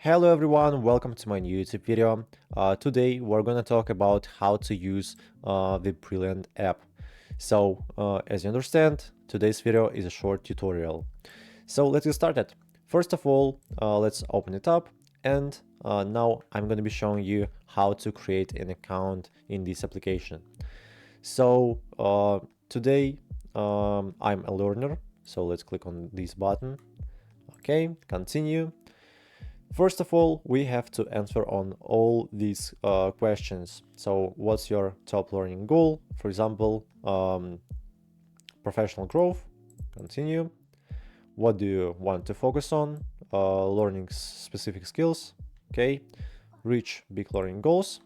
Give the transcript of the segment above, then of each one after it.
Hello everyone, welcome to my new YouTube video. Today we're gonna talk about how to use the Brilliant app. So as you understand, today's video is a short tutorial. So let's get started. First of all, let's open it up, and now I'm gonna be showing you how to create an account in this application. So today I'm a learner, so let's click on this button. Okay, continue. First of all, we have to answer on all these questions. So what's your top learning goal? For example, professional growth, continue. What do you want to focus on? Learning specific skills, okay. Reach big learning goals.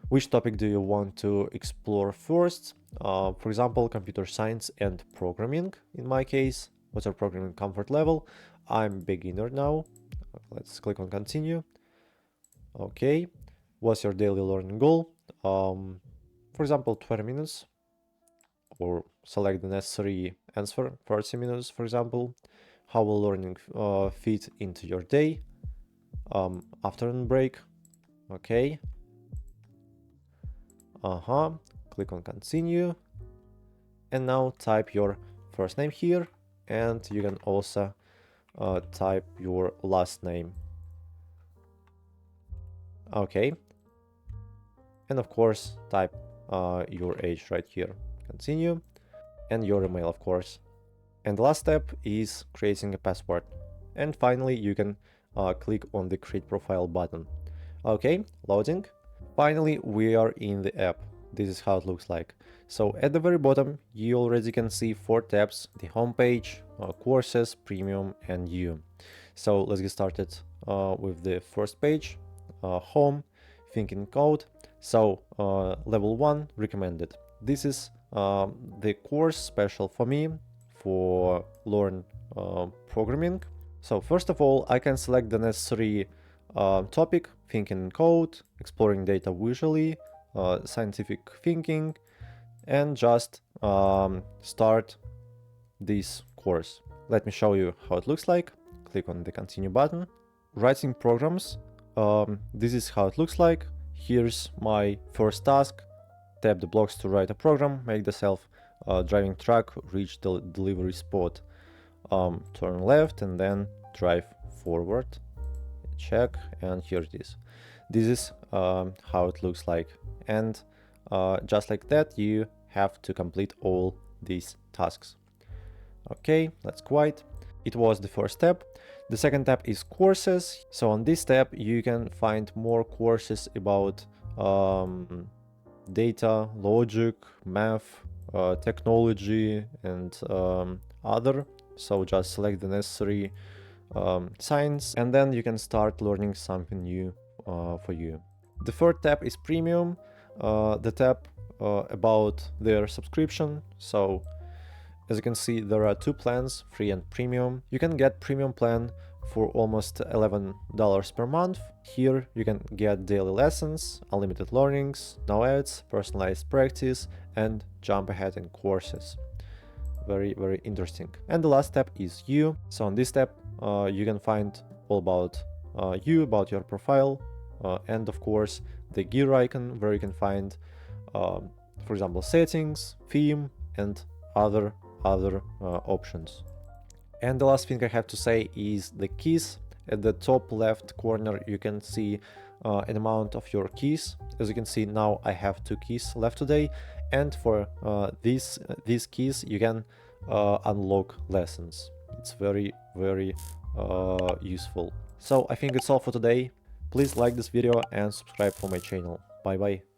Which topic do you want to explore first? For example, computer science and programming. In my case, what's your programming comfort level? I'm beginner now. Let's click on continue. Okay, what's your daily learning goal? For example, 20 minutes, or select the necessary answer, 30 minutes, for example. How will learning fit into your day? Afternoon break. Okay. Click on continue. And now type your first name here, and you can also type your last name. Okay, and of course type your age right here, continue, and your email, of course. And the last step is creating a password. And finally you can click on the create profile button. Okay, loading. Finally we are in the app. This is how it looks like. So at the very bottom you already can see 4 tabs: the home page, courses, premium, and you. So let's get started with the first page, home, thinking code. So level 1 recommended. This is the course special for me for learn programming. So first of all, I can select the necessary topic: thinking code, exploring data visually, scientific thinking, and just start this course. Let me show you how it looks like. Click on the continue button. Writing programs. This is how it looks like. Here's my first task: tap the blocks to write a program, make the self-driving truck reach the delivery spot, turn left and then drive forward, check, and here it is. This is how it looks like, and just like that you have to complete all these tasks. Okay, let's quit. It was the first step. The second tab is courses. So on this tab you can find more courses about data, logic, math, technology, and other. So just select the necessary science, and then you can start learning something new for you. The third tab is premium, the tab about their subscription. So as you can see, there are 2 plans, free and premium. You can get premium plan for almost $11 per month. Here you can get daily lessons, unlimited learnings, no ads, personalized practice, and jump ahead in courses. Very, very interesting. And the last step is you. So on this step you can find all about you, about your profile, and of course the gear icon, where you can find for example settings, theme, and other options. And the last thing I have to say is the keys. At the top left corner you can see an amount of your keys. As you can see, now I have 2 keys left today, and for these keys you can unlock lessons. It's very, very useful. So I think it's all for today. Please like this video and subscribe for my channel. Bye bye.